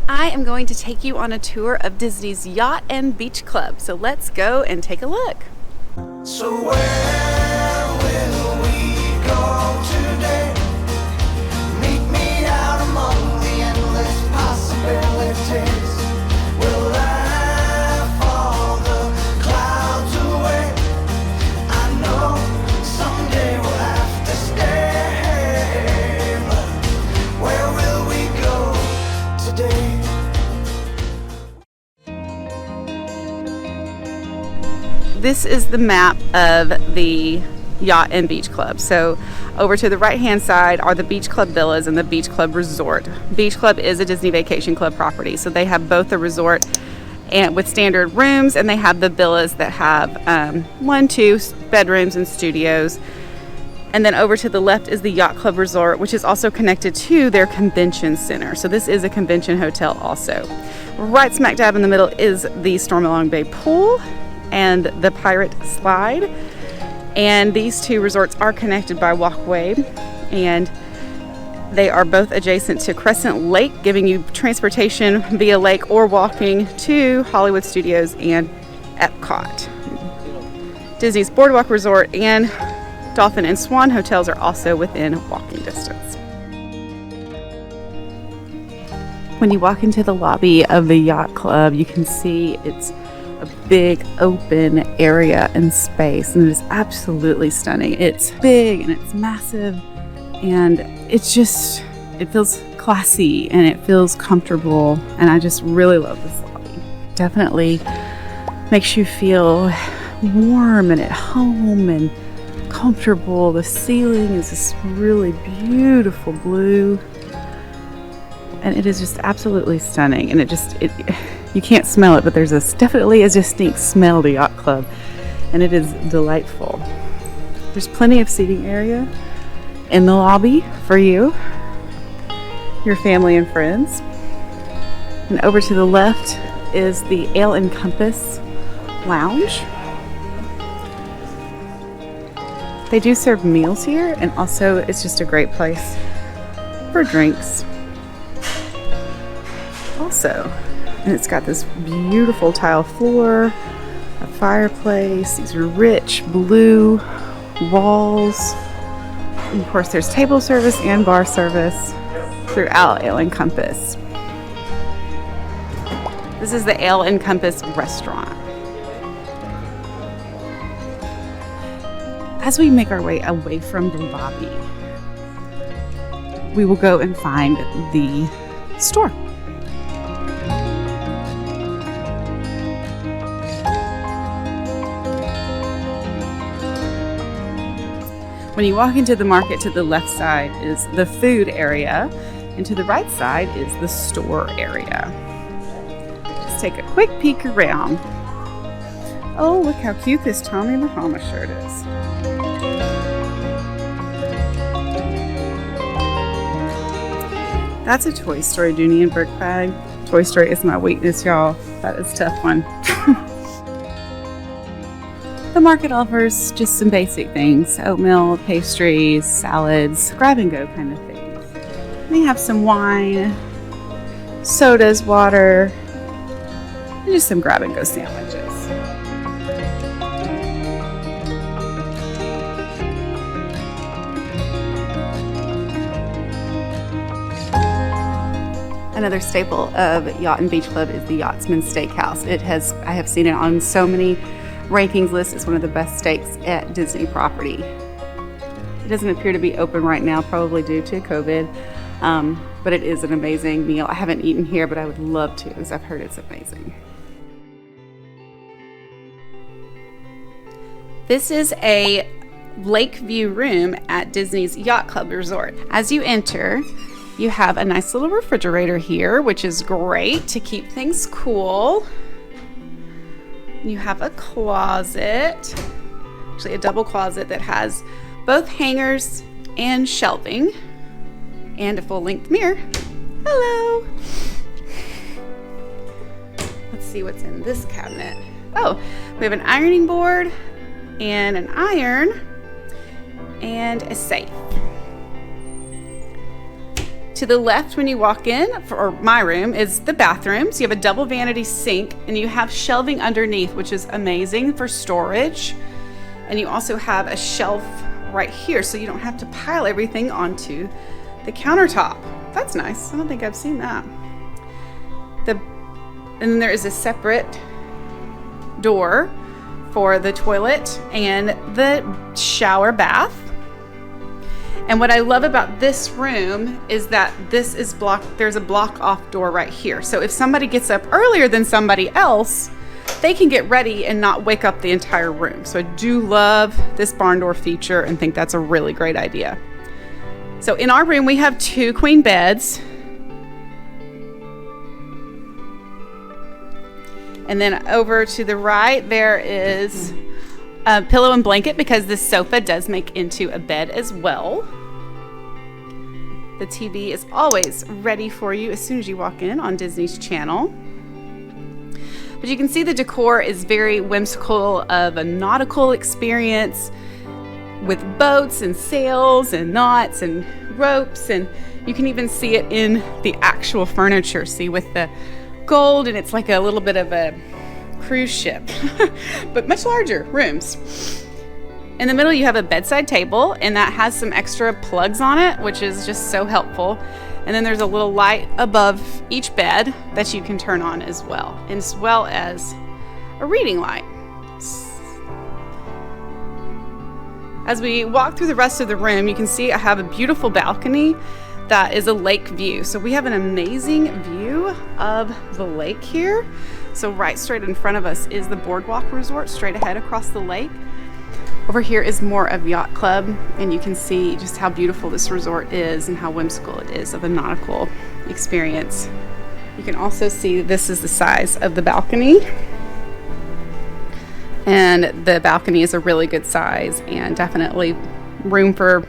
I am going to take you on a tour of Disney's Yacht and Beach Club. So let's go and take a look. So where will we go today? Meet me out among the endless possibilities. We'll laugh all the clouds away. I know someday we'll have to stay, but where will we go today? This is the map of the Yacht and Beach Club. So over to the right hand side are the Beach Club Villas and the Beach Club Resort. Beach Club is a Disney Vacation Club property, so they have both the resort and with standard rooms, and they have the villas that have 1-2 bedrooms and studios. And then over to the left is the Yacht Club Resort, which is also connected to their convention center. So this is a convention hotel also. Right smack dab in the middle is the Stormalong Bay Pool and the Pirate Slide. And these two resorts are connected by walkway, and they are both adjacent to Crescent Lake, giving you transportation via lake or walking to Hollywood Studios and Epcot. Disney's Boardwalk Resort and Dolphin and Swan hotels are also within walking distance. When you walk into the lobby of the Yacht Club, you can see it's a big open area and space, and it is absolutely stunning. It's big and it's massive, and it feels classy and it feels comfortable, and I just really love this lobby. Definitely makes you feel warm and at home and comfortable. The ceiling is this really beautiful blue, and it is just absolutely stunning, and you can't smell it, but there's definitely a distinct smell to Yacht Club, and it is delightful. There's plenty of seating area in the lobby for you, your family and friends. And over to the left is the Ale and Compass Lounge. They do serve meals here, and also it's just a great place for drinks. Also, and it's got this beautiful tile floor, a fireplace, these rich blue walls. And of course, there's table service and bar service throughout Ale and Compass. This is the Ale and Compass restaurant. As we make our way away from the lobby, we will go and find the store. When you walk into the market, to the left side is the food area, and to the right side is the store area. Let's take a quick peek around. Oh, look how cute this Tommy Bahama shirt is. That's a Toy Story Dooney and Burke bag. Toy Story is my weakness, y'all. That is a tough one. The market offers just some basic things: oatmeal, pastries, salads, grab and go kind of things. They have some wine, sodas, water, and just some grab and go sandwiches. Another staple of Yacht and Beach Club is the Yachtsman Steakhouse. I have seen it on so many rankings lists. It's one of the best steaks at Disney property. It doesn't appear to be open right now, probably due to COVID, but it is an amazing meal. I haven't eaten here, but I would love to, because I've heard it's amazing. This is a lake view room at Disney's Yacht Club Resort. As you enter, you have a nice little refrigerator here, which is great to keep things cool. You have a closet, actually a double closet that has both hangers and shelving, and a full-length mirror. Hello! Let's see what's in this cabinet. Oh, we have an ironing board and an iron and a safe. To To the left when you walk in, for my room, is the bathroom. So you have a double vanity sink and you have shelving underneath, which is amazing for storage. And you also have a shelf right here, so you don't have to pile everything onto the countertop. That's nice. I don't think I've seen that. And then there is a separate door for the toilet and the shower bath. And what I love about this room is that this is blocked. There's a block off door right here. So if somebody gets up earlier than somebody else, they can get ready and not wake up the entire room. So I do love this barn door feature and think that's a really great idea. So in our room, we have 2 queen beds. And then over to the right, there is a pillow and blanket because this sofa does make into a bed as well. The TV is always ready for you as soon as you walk in on Disney's channel. But you can see the decor is very whimsical of a nautical experience with boats and sails and knots and ropes, and you can even see it in the actual furniture. See, with the gold, and it's like a little bit of a cruise ship, but much larger rooms. In the middle you have a bedside table, and that has some extra plugs on it, which is just so helpful. And then there's a little light above each bed that you can turn on as well as a reading light. As we walk through the rest of the room, you can see I have a beautiful balcony that is a lake view. So we have an amazing view of the lake here. So right straight in front of us is the Boardwalk Resort, straight ahead across the lake. Over here is more of Yacht Club, and you can see just how beautiful this resort is and how whimsical it is of a nautical experience. You can also see this is the size of the balcony. And the balcony is a really good size and definitely room for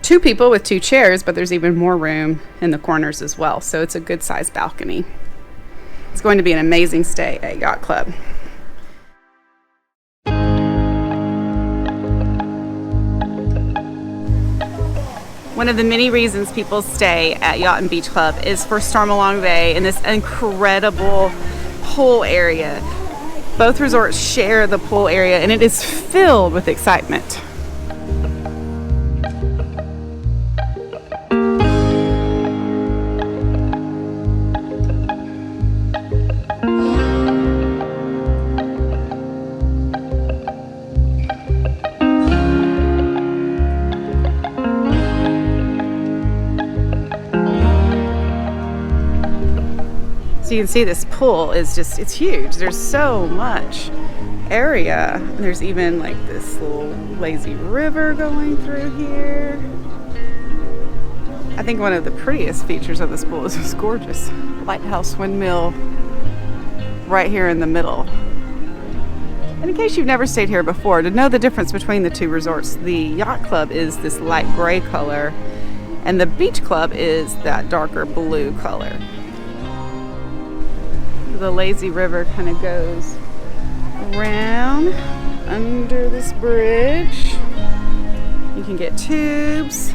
2 people with 2 chairs, but there's even more room in the corners as well. So it's a good sized balcony. It's going to be an amazing stay at Yacht Club. One of the many reasons people stay at Yacht and Beach Club is for Stormalong Bay and this incredible pool area. Both resorts share the pool area, and it is filled with excitement. So you can see this pool is just, it's huge. There's so much area. There's even like this little lazy river going through here. I think one of the prettiest features of this pool is this gorgeous lighthouse windmill right here in the middle. And in case you've never stayed here before, to know the difference between the 2 resorts, the Yacht Club is this light gray color and the Beach Club is that darker blue color. The lazy river kind of goes around under this bridge. You can get tubes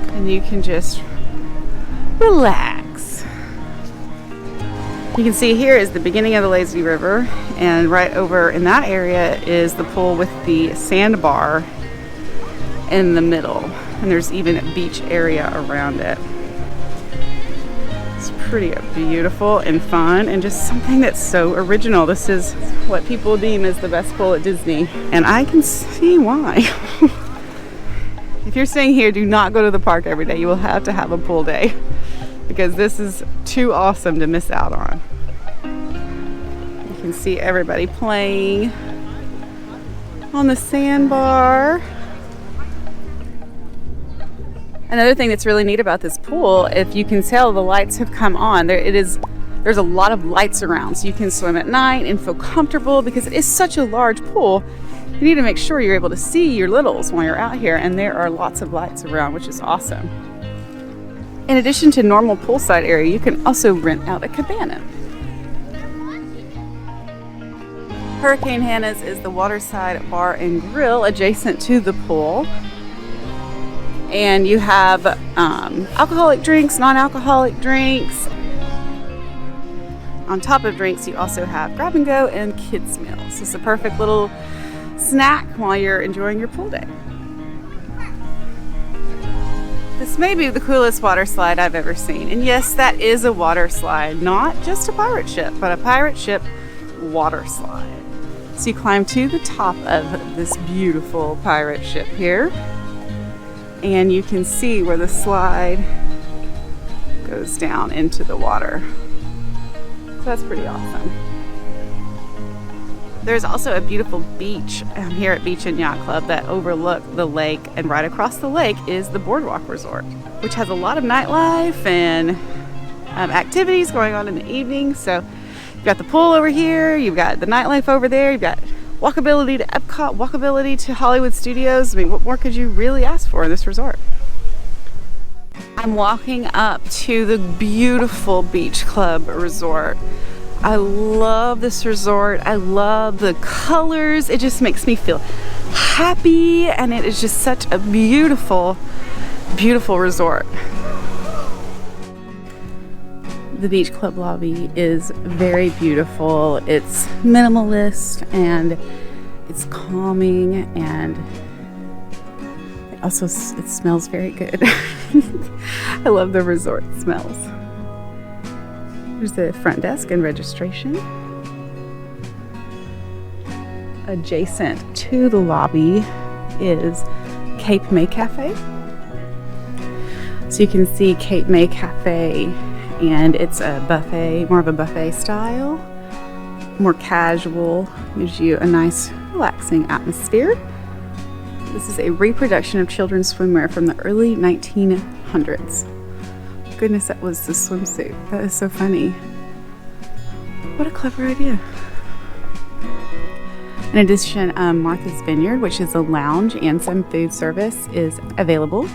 and you can just relax. You can see here is the beginning of the lazy river, and right over in that area is the pool with the sandbar in the middle, and there's even a beach area around it. Pretty beautiful and fun, and just something that's so original. This is what people deem as the best pool at Disney, and I can see why. If you're staying here, do not go to the park every day. You will have to have a pool day because this is too awesome to miss out on. You can see everybody playing on the sandbar. Another thing that's really neat about this pool, if you can tell, the lights have come on. There's a lot of lights around, so you can swim at night and feel comfortable because it is such a large pool. You need to make sure you're able to see your littles while you're out here, and there are lots of lights around, which is awesome. In addition to normal poolside area, you can also rent out a cabana. Hurricane Hanna's is the Waterside Bar and Grill adjacent to the pool. And you have alcoholic drinks, non-alcoholic drinks. On top of drinks, you also have grab and go and kids meals. It's a perfect little snack while you're enjoying your pool day. This may be the coolest water slide I've ever seen. And yes, that is a water slide, not just a pirate ship, but a pirate ship water slide. So you climb to the top of this beautiful pirate ship here, and you can see where the slide goes down into the water. So that's pretty awesome. There's also a beautiful beach here at Beach and Yacht Club that overlook the lake, and right across the lake is the Boardwalk Resort, which has a lot of nightlife and activities going on in the evening. So you've got the pool over here, you've got the nightlife over there, you've got walkability to Epcot, walkability to Hollywood Studios. I mean, what more could you really ask for in this resort? I'm walking up to the beautiful Beach Club Resort. I love this resort. I love the colors. It just makes me feel happy, and it is just such a beautiful, beautiful resort. The Beach Club lobby is very beautiful. It's minimalist and it's calming, and also it smells very good. I love the resort smells. There's the front desk and registration. Adjacent to the lobby is Cape May Cafe. So you can see Cape May Cafe, and it's a buffet, more of a buffet style, more casual, gives you a nice relaxing atmosphere. This is a reproduction of children's swimwear from the early 1900s. Goodness, that was the swimsuit. That is so funny. What a clever idea. In addition, Martha's Vineyard, which is a lounge and some food service, is available.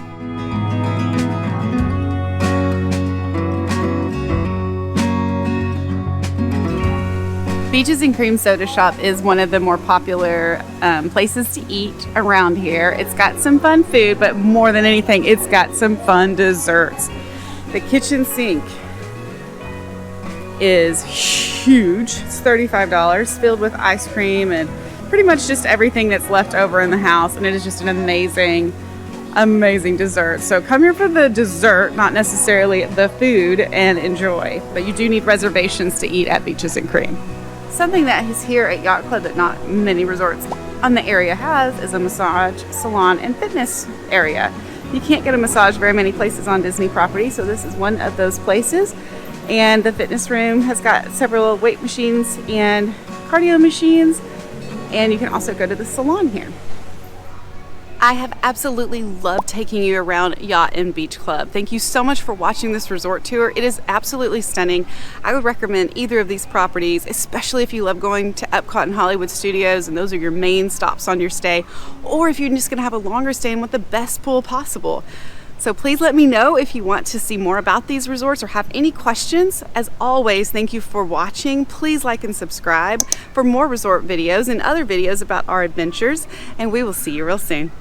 Beaches and Cream Soda Shop is one of the more popular places to eat around here. It's got some fun food, but more than anything, it's got some fun desserts. The kitchen sink is huge. It's $35, filled with ice cream and pretty much just everything that's left over in the house, and it is just an amazing, amazing dessert. So come here for the dessert, not necessarily the food, and enjoy. But you do need reservations to eat at Beaches and Cream. Something that is here at Yacht Club that not many resorts on the area has is a massage, salon, and fitness area. You can't get a massage very many places on Disney property, so this is one of those places. And the fitness room has got several weight machines and cardio machines, and you can also go to the salon here. I have absolutely loved taking you around Yacht and Beach Club. Thank you so much for watching this resort tour. It is absolutely stunning. I would recommend either of these properties, especially if you love going to Epcot and Hollywood Studios and those are your main stops on your stay, or if you're just gonna have a longer stay and want the best pool possible. So please let me know if you want to see more about these resorts or have any questions. As always, thank you for watching. Please like and subscribe for more resort videos and other videos about our adventures, and we will see you real soon.